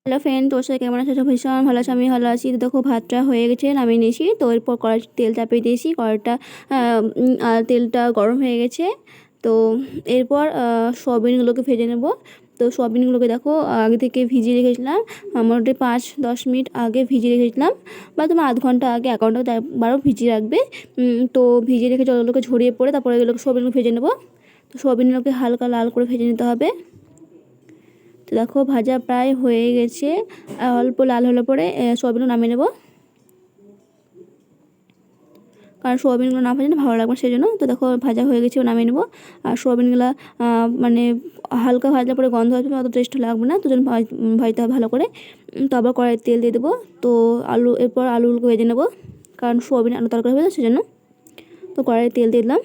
Hello friend, তোর সাথে কেমন আছো? ভীষণ ভালো আছো, আমি ভালো আছি। তো দেখো ভাতটা হয়ে গেছে, নামিয়ে নিয়েছি। তো এরপর কড়াই তেল চাপিয়ে দিয়েছি, কড়াইটা তেলটা গরম হয়ে গেছে। তো এরপর সয়াবিনগুলোকে ভেজে নেব। তো সয়াবিনগুলোকে দেখো আগে থেকে ভিজিয়ে রেখেছিলাম, মোটামুটি 5-10 মিনিট আগে ভিজিয়ে রেখেছিলাম, বা তোমার আধ ঘন্টা আগে, 1 ঘন্টা বারো ভিজিয়ে রাখবে। তো ভিজিয়ে রেখে জলগুলোকে ঝরিয়ে পড়ে তারপরে এগুলোকে সয়াবিনগুলো ভেজে নেব। তো সয়াবিনগুলোকে হালকা লাল করে ভেজে নিতে হবে। তো দেখো ভাজা প্রায় হয়ে গেছে, অল্প লাল হলে পরে সয়াবিনগুলো নামিয়ে নেব, কারণ সয়াবিনগুলো না ভাজলে ভালো লাগবে সেই জন্য। তো দেখো ভাজা হয়ে গেছে, নামিয়ে নেব। আর সয়াবিনগুলো মানে হালকা ভাজলে পরে গন্ধ আসবে, অত টেস্ট লাগবে না, তো জন্য ভাজতে হবে ভালো করে। তো আবার কড়াইয়ে তেল দিয়ে দেবো। তো এরপর আলুগুলোকে ভেজে নেব, কারণ সয়াবিন আলু তরকারি হবে সেই জন্য। তো কড়াইয়ে তেল দিয়ে দিলাম।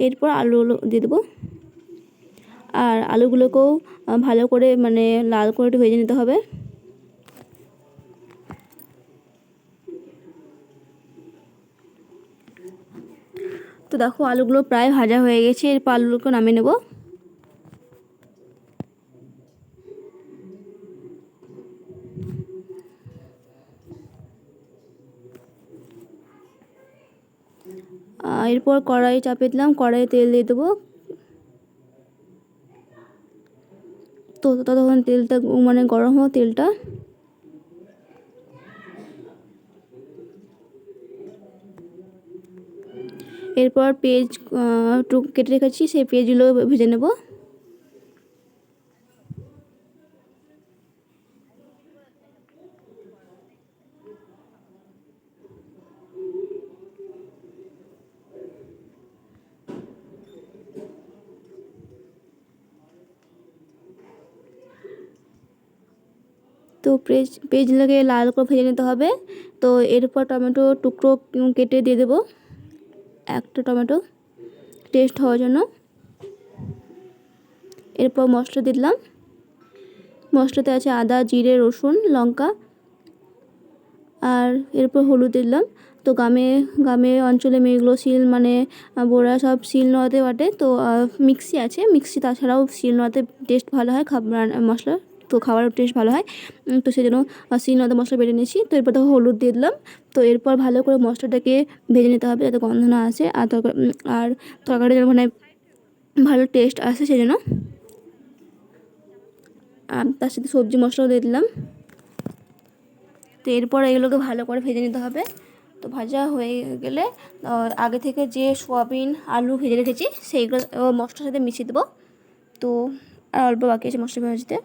এরপর আলুগুলো দিয়ে দেবো, আর আলুগুলোকেও ভালো করে মানে লাল করে একটু ভেজে নিতে হবে। তো দেখো আলুগুলো প্রায় ভাজা হয়ে গেছে, এরপর আলুগুলোকে নামিয়ে নেব। এরপর কড়াই চাপিয়ে দিলাম, কড়াইয়ে তেল দিয়ে দেবো। তো ততক্ষণ তেলটা মানে গরম হোক তেলটা। এরপর পেঁয়াজ কেটে রেখেছি, সেই পেঁয়াজগুলো ভেজে নেব। তো পেঁয়াজগুলোকে লাল করে ভেজে নিতে হবে। তো এরপর টমেটো টুকরো কেটে দিয়ে দেবো, একটা টমেটো টেস্ট হওয়ার জন্য। এরপর মশলা দিলাম, মশলাতে আছে আদা, জিরে, রসুন, লঙ্কা, আর এরপর হলুদ দিলাম। তো গ্রামে অঞ্চলে মেয়েগুলো মানে বোরা সব নোড়াতে বাটে। তো মিক্সি আছে, মিক্সি তাছাড়াও নোড়াতে টেস্ট ভালো হয় খাবার মশলা, তো খাবারের টেস্ট ভালো হয়। তো সেই জন্য নোড়াতে মশলা বেটে নিয়েছি। তো এরপর দেখো হলুদ দিয়ে দিলাম। তো এরপর ভালো করে মশলাটাকে ভেজে নিতে হবে যাতে গন্ধ না আসে, আর তরকারিটা যেন মানে ভালো টেস্ট আসে সেই জন্য। তার সাথে সবজি মশলাও দিয়ে দিলাম। তো এরপর এগুলোকে ভালো করে ভেজে নিতে হবে। তো ভাজা হয়ে গেলে আগে থেকে যে সয়াবিন আলু ভেজে রেখেছি সেইগুলো মশলার সাথে মিশিয়ে দেবো। তো আর অল্প বাকি আছে মশলা ভাজতে।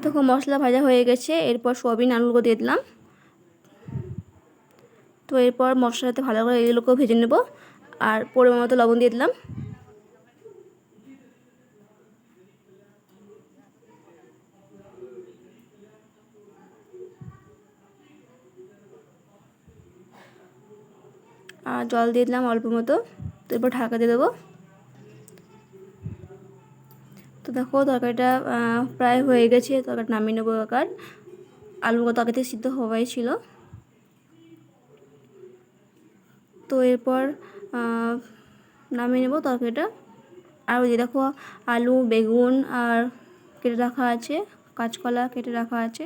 তখন মশলা ভাজা হয়ে গেছে, এরপর সয়াবিন আলুগুলো দিয়ে দিলাম। তো এরপর মশলার সাথে ভালো করে এগুলোকেও ভেজে নেব, আর পরিমাণ মতো লবণ দিয়ে দিলাম। আর জল দিয়ে দিলাম অল্প মতো। তো এরপর ঢাকা দিয়ে দেবো। তো দেখো তরকারিটা প্রায় হয়ে গেছে, তরকারিটা নামিয়ে নেবো। আলুগুলো তো আগে থেকে সিদ্ধ হওয়াই ছিল। তো এরপর নামিয়ে নেব তরকারিটা। আর ওই দেখো আলু, বেগুন আর কেটে রাখা আছে, কাঁচকলা কেটে রাখা আছে।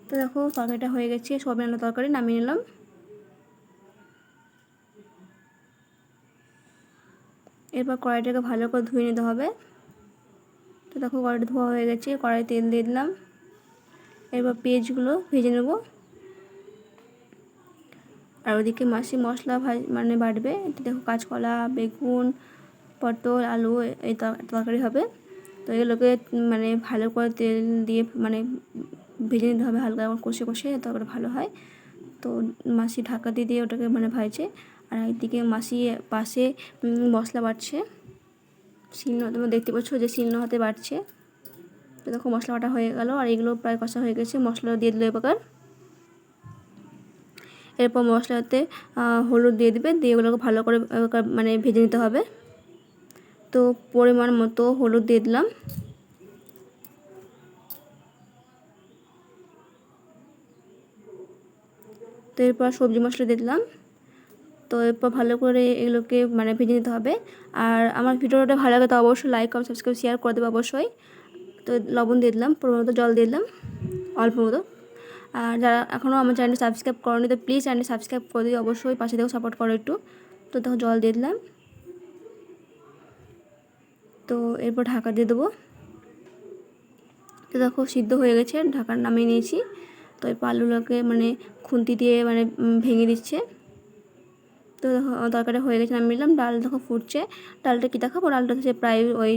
তো দেখো তরকারিটা হয়ে গেছে, সয়াবিন আলু তরকারি নামিয়ে নিলাম। এরপর কড়াইটাকে ভালো করে ধুয়ে নিতে হবে। তো দেখো কড়াইটা ধোয়া হয়ে গেছে, কড়াই তেল দিয়ে দিলাম। এরপর পেঁয়াজগুলো ভেজে নেব। আর ওদিকে মাসি মশলা মানে বাটবে। তো দেখো কাঁচকলা, বেগুন, পটল, আলু এই তরকারি হবে। তো এগুলোকে মানে ভালো করে তেল দিয়ে মানে ভেজে নিতে হবে, হালকা কষে কষে তরকারি ভালো হয়। তো মাসি ঢাকা দিয়ে দিয়ে ওটাকে মানে ভাজছে, আর একদিকে মাসি পাশে মশলা বাটছে। তোমরা দেখতে পাচ্ছ যে হাতে বাটছে। তো দেখো মশলা বাটা হয়ে গেল, আর এগুলো প্রায় কষা হয়ে গেছে। মশলা দিয়ে দিল এবার। এরপর মশলাতে হলুদ দিয়ে দিবে, দিয়ে এগুলোকে ভালো করে মানে ভেজে নিতে হবে। তো পরিমাণ মতো হলুদ দিয়ে দিলাম। তো এরপর সবজি মশলা দিয়ে দিলাম। তো এরপর ভালো করে এগুলোকে মানে ভেজে নিতে হবে। আর আমার ভিডিওটা ভালো লাগে তো অবশ্যই লাইক কমেন্ট সাবস্ক্রাইব শেয়ার করে দেবে অবশ্যই। তো লবণ দিয়ে দিলাম, পরিমাণ মতো জল দিয়ে দিলাম অল্প মতো। আর যারা এখনও আমার চ্যানেলটি সাবস্ক্রাইব করেনি তো প্লিজ চ্যানেলটি সাবস্ক্রাইব করে দিও অবশ্যই, পাশে থেকেও সাপোর্ট করো একটু। তো তখন জল দিয়ে দিলাম। তো এরপর ঢাকা দিয়ে দেবো। তো দেখো সিদ্ধ হয়ে গেছে, ঢাকা নামিয়ে নিয়েছি। তো এরপর আলুগুলোকে মানে খুন্তি দিয়ে মানে ভেঙে দিচ্ছে। তো তরকারিটা হয়ে গেছে, নামিয়ে নিলাম। ডাল দেখো ফুটছে। ডালটা কী দেখাবো, ডালটা হচ্ছে প্রায় ওই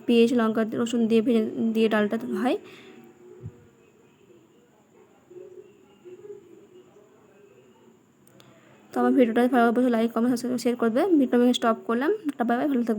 পেঁয়াজ লঙ্কা রসুন দিয়ে ভেজে দিয়ে ডালটা হয়। তো আমার ভিডিওটা ভালো লাগলে লাইক কমেন্ট সাবস্ক্রাইব শেয়ার করবে। ভিডিওটা আমি স্টপ করলাম। বাই বাই, ভালো থাকবে।